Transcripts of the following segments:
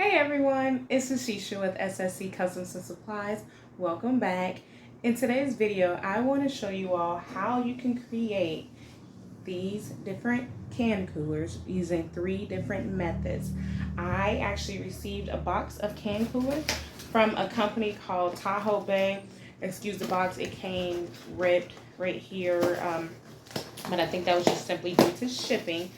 Hey everyone, it's Ashisha with SSC Customs and Supplies. Welcome back. In today's video, I want to show you all how you can create these different can coolers using 3 different methods. I actually received a box of can coolers from a company called Tahoe Bay. Excuse the box, it came ripped right here, but I think that was just simply due to shipping.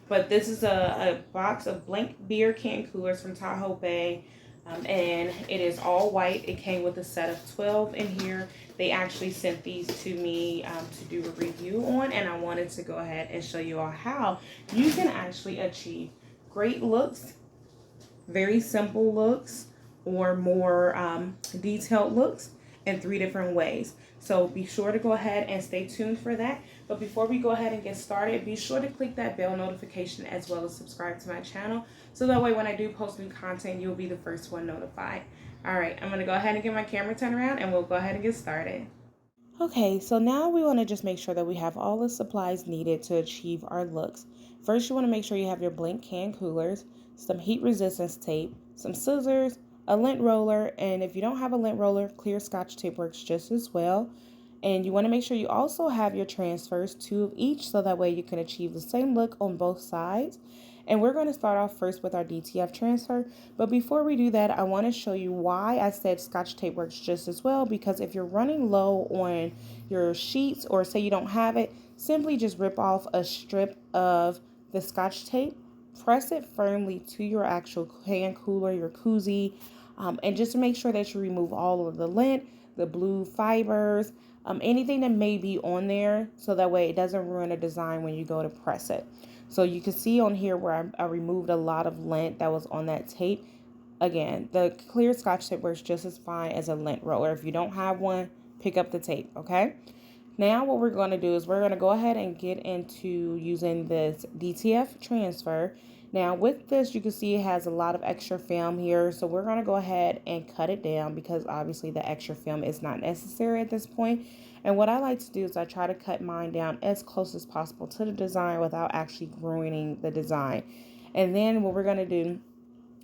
But this is a box of blank beer can coolers from Tahoe Bay. And it is all white. It came with a set of 12 in here. They actually sent these to me to do a review on, and I wanted to go ahead and show you all how you can actually achieve great looks, very simple looks, or more detailed looks in 3 different ways. So be sure to go ahead and stay tuned for that. But before we go ahead and get started, be sure to click that bell notification as well as subscribe to my channel. So that way when I do post new content, you'll be the first one notified. All right, I'm gonna go ahead and get my camera turned around and we'll go ahead and get started. Okay, so now we want to just make sure that we have all the supplies needed to achieve our looks. First, you want to make sure you have your blank can coolers, some heat resistance tape, some scissors, a lint roller, and if you don't have a lint roller, clear Scotch tape works just as well. And you want to make sure you also have your transfers, 2 of each, so that way you can achieve the same look on both sides. And we're going to start off first with our DTF transfer. But before we do that, I want to show you why I said Scotch tape works just as well. Because if you're running low on your sheets, or say you don't have it, simply just rip off a strip of the Scotch tape, press it firmly to your actual can cooler, your koozie, and just to make sure that you remove all of the lint, the blue fibers, anything that may be on there, so that way it doesn't ruin the design when you go to press it. So you can see on here where I removed a lot of lint that was on that tape. Again, the clear Scotch tape works just as fine as a lint roller. If you don't have one, pick up the tape, okay? Now what we're going to do is we're going to go ahead and get into using this DTF transfer. Now with this, you can see it has a lot of extra film here. So we're going to go ahead and cut it down because obviously the extra film is not necessary at this point. And what I like to do is I try to cut mine down as close as possible to the design without actually ruining the design. And then what we're going to do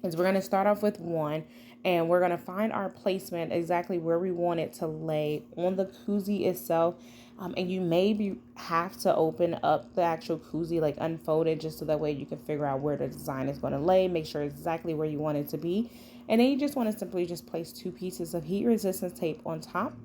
is we're going to start off with 1, and we're going to find our placement exactly where we want it to lay on the koozie itself. And you maybe have to open up the actual koozie, like unfold it, just so that way you can figure out where the design is going to lay, make sure exactly where you want it to be. And then you just want to simply just place 2 pieces of heat resistance tape on top.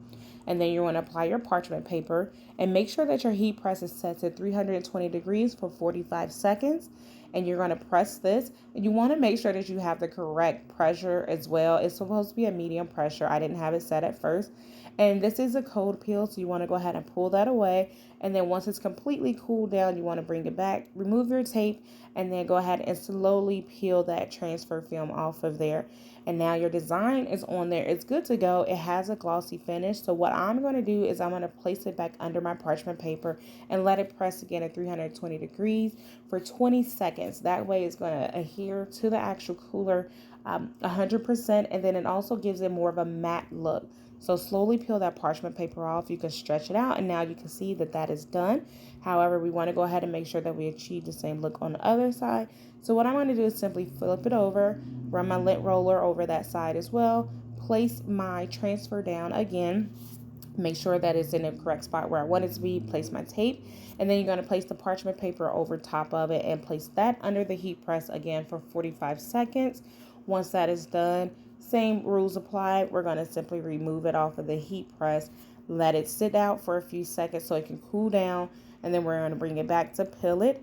And then you want to apply your parchment paper and make sure that your heat press is set to 320 degrees for 45 seconds. And you're going to press this, and you want to make sure that you have the correct pressure as well. It's supposed to be a medium pressure. I didn't have it set at first. And this is a cold peel, so you want to go ahead and pull that away. And then once it's completely cooled down, you want to bring it back, remove your tape, and then go ahead and slowly peel that transfer film off of there. And now your design is on there. It's good to go. It has a glossy finish. So what I'm going to do is I'm going to place it back under my parchment paper and let it press again at 320 degrees for 20 seconds. That way it's going to adhere to the actual cooler 100%. And then it also gives it more of a matte look. So slowly peel that parchment paper off. You can stretch it out, and now you can see that that is done. However, we want to go ahead and make sure that we achieve the same look on the other side. So what I'm going to do is simply flip it over, run my lint roller over that side as well, place my transfer down again, make sure that it's in the correct spot where I want it to be, place my tape, and then you're going to place the parchment paper over top of it and place that under the heat press again for 45 seconds. Once that is done, same rules apply. We're going to simply remove it off of the heat press, let it sit out for a few seconds so it can cool down, and then we're going to bring it back to peel it.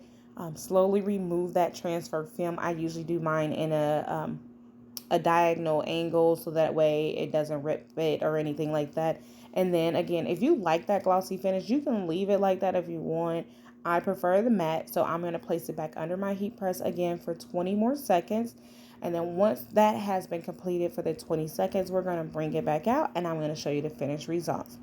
Slowly remove that transfer film. I usually do mine in a diagonal angle so that way it doesn't rip it or anything like that. And then again, if you like that glossy finish, you can leave it like that if you want. I prefer the matte, so I'm going to place it back under my heat press again for 20 more seconds. And then once that has been completed for the 20 seconds, we're going to bring it back out, and I'm going to show you the finished results.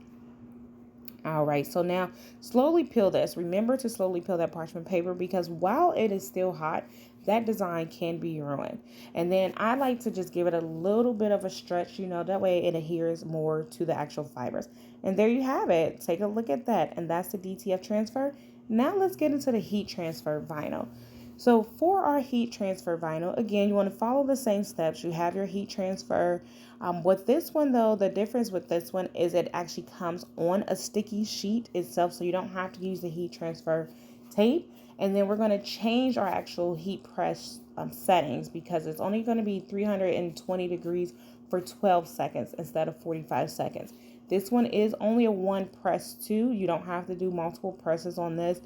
All right, so now slowly peel this. Remember to slowly peel that parchment paper because while it is still hot, that design can be ruined. And then I like to just give it a little bit of a stretch, that way it adheres more to the actual fibers. And there you have it. Take a look at that. And that's the DTF transfer. Now let's get into the heat transfer vinyl. So for our heat transfer vinyl, again, you want to follow the same steps. You have your heat transfer. With this one though, the difference with this one is it actually comes on a sticky sheet itself, so you don't have to use the heat transfer tape. And then we're going to change our actual heat press settings, because it's only going to be 320 degrees for 12 seconds instead of 45 seconds. This one is only a one press too. You don't have to do multiple presses on this.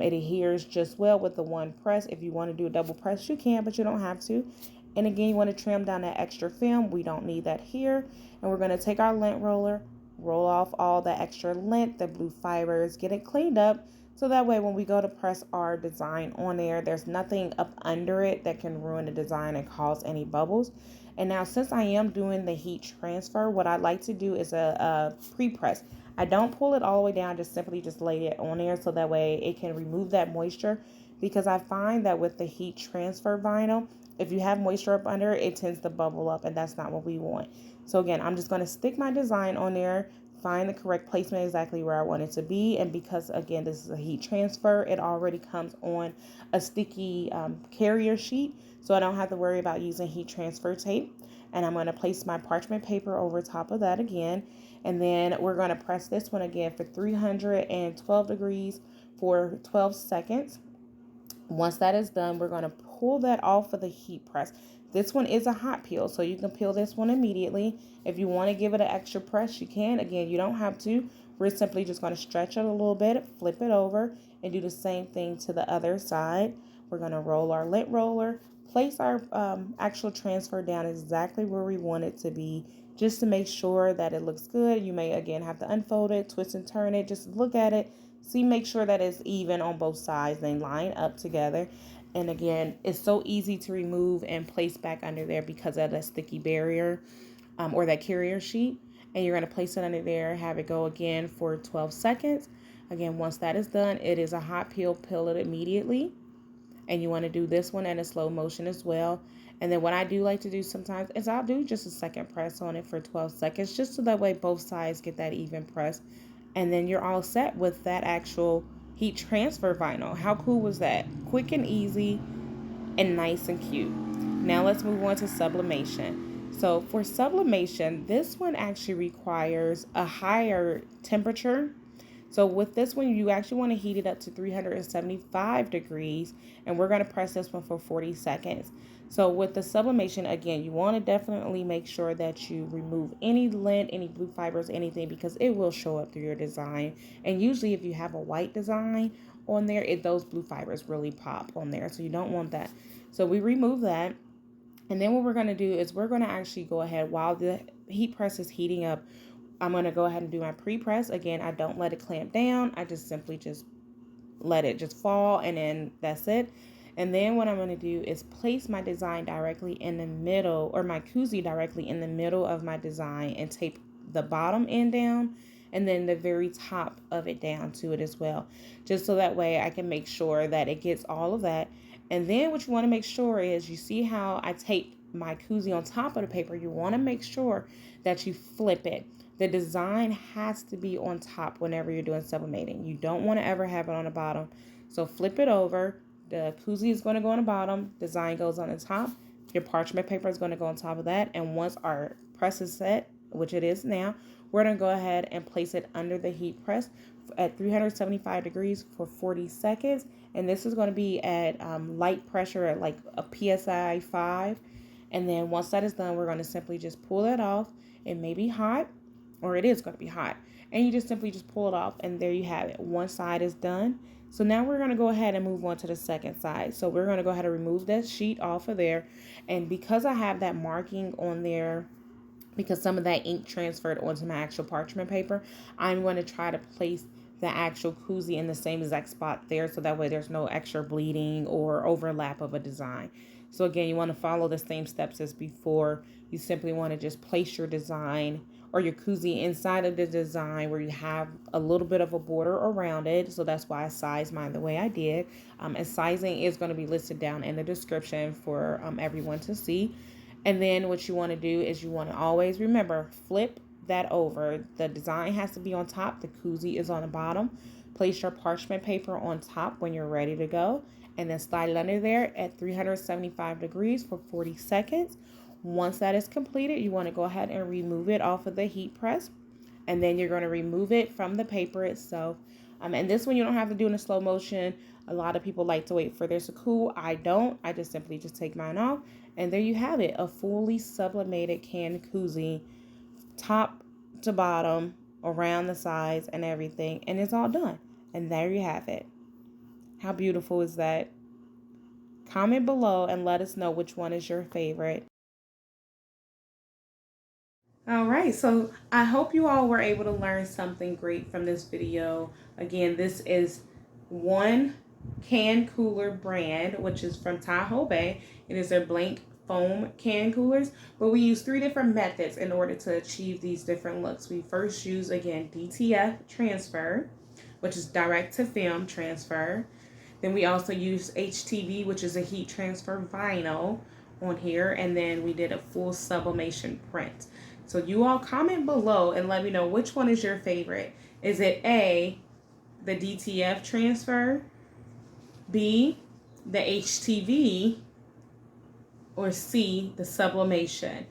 It adheres just well with the one press. If you want to do a double press, you can, but you don't have to. And again, you want to trim down that extra film. We don't need that here. And we're going to take our lint roller, roll off all the extra lint, the blue fibers, get it cleaned up. So that way when we go to press our design on there, there's nothing up under it that can ruin the design and cause any bubbles. And now since I am doing the heat transfer, what I like to do is a pre-press. I don't pull it all the way down, just simply just lay it on there so that way it can remove that moisture, because I find that with the heat transfer vinyl, if you have moisture up under it tends to bubble up, and that's not what we want. So again, I'm just going to stick my design on there, find the correct placement exactly where I want it to be. And because again, this is a heat transfer, it already comes on a sticky carrier sheet, so I don't have to worry about using heat transfer tape. And I'm going to place my parchment paper over top of that again. And then we're going to press this one again for 312 degrees for 12 seconds. Once that is done, we're going to pull that off of the heat press. This one is a hot peel, so you can peel this one immediately. If you want to give it an extra press, you can. Again, you don't have to. We're simply just going to stretch it a little bit, flip it over, and do the same thing to the other side. We're going to roll our lint roller, place our actual transfer down exactly where we want it to be, just to make sure that it looks good. You may again have to unfold it, twist and turn it, just look at it, see, make sure that it's even on both sides, they line up together. And again, it's so easy to remove and place back under there because of that sticky barrier or that carrier sheet. And you're going to place it under there, have it go again for 12 seconds. Again, once that is done, it is a hot peel, peel it immediately. And you want to do this one in a slow motion as well. And then what I do like to do sometimes is I'll do just a second press on it for 12 seconds, just so that way both sides get that even press. And then you're all set with that actual heat transfer vinyl. How cool was that? Quick and easy and nice and cute. Now let's move on to sublimation. So for sublimation, this one actually requires a higher temperature. So with this one, you actually want to heat it up to 375 degrees, and we're going to press this one for 40 seconds. So with the sublimation, again, you want to definitely make sure that you remove any lint, any blue fibers, anything, because it will show up through your design. And usually if you have a white design on there, those blue fibers really pop on there. So you don't want that. So we remove that. And then what we're going to do is we're going to actually go ahead while the heat press is heating up. I'm going to go ahead and do my pre-press. Again, I don't let it clamp down. I just simply just let it just fall, and then that's it. And then what I'm going to do is place my design directly in the middle, or my koozie directly in the middle of my design, and tape the bottom end down and then the very top of it down to it as well. Just so that way I can make sure that it gets all of that. And then what you want to make sure is, you see how I taped my koozie on top of the paper, you want to make sure that you flip it. The design has to be on top whenever you're doing sublimating. You don't want to ever have it on the bottom. So flip it over. The koozie is going to go on the bottom. Design goes on the top. Your parchment paper is going to go on top of that. And once our press is set, which it is now, we're going to go ahead and place it under the heat press at 375 degrees for 40 seconds. And this is going to be at light pressure at like a PSI 5. And then once that is done, we're going to simply just pull that off. It may be hot, or it is going to be hot, and you just simply just pull it off, and there you have it. One side is done. So now we're going to go ahead and move on to the second side. So we're going to go ahead and remove that sheet off of there. And because I have that marking on there, because some of that ink transferred onto my actual parchment paper, I'm going to try to place the actual koozie in the same exact spot there, so that way there's no extra bleeding or overlap of a design. So again, you want to follow the same steps as before. You simply want to just place your design or your koozie inside of the design where you have a little bit of a border around it. So that's why I sized mine the way I did. And sizing is going to be listed down in the description for everyone to see. And then what you want to do is you want to always remember, flip that over. The design has to be on top. The koozie is on the bottom. Place your parchment paper on top when you're ready to go, and then slide it under there at 375 degrees for 40 seconds. Once that is completed, you want to go ahead and remove it off of the heat press, and then you're going to remove it from the paper itself. And this one you don't have to do in a slow motion. A lot of people like to wait for this to cool. I don't. I just simply just take mine off, and there you have it, a fully sublimated can koozie, top to bottom, around the sides and everything, and it's all done. And there you have it. How beautiful is that? Comment below and let us know which one is your favorite. All right, so I hope you all were able to learn something great from this video. Again, this is one can cooler brand, which is from Tahoe Bay. It is their blank foam can coolers, but we use 3 different methods in order to achieve these different looks. We first use, again, DTF Transfer, which is direct to film transfer. Then we also use HTV, which is a heat transfer vinyl on here, and then we did a full sublimation print. So you all comment below and let me know which one is your favorite. Is it A, the DTF transfer, B, the HTV, or C, the sublimation?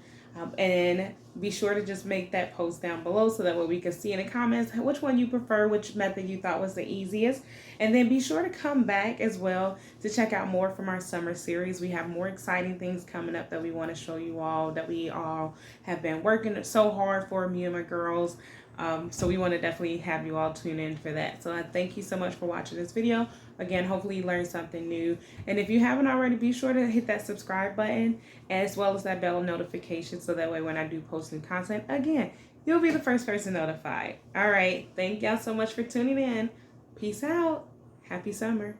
And be sure to just make that post down below so that way we can see in the comments which one you prefer, which method you thought was the easiest. And then be sure to come back as well to check out more from our summer series. We have more exciting things coming up that we want to show you all, that we all have been working so hard for, me and my girls. So we want to definitely have you all tune in for that. So I thank you so much for watching this video. Again, hopefully you learned something new. And if you haven't already, be sure to hit that subscribe button as well as that bell notification so that way when I do post new content, again, you'll be the first person notified. All right. Thank y'all so much for tuning in. Peace out. Happy summer.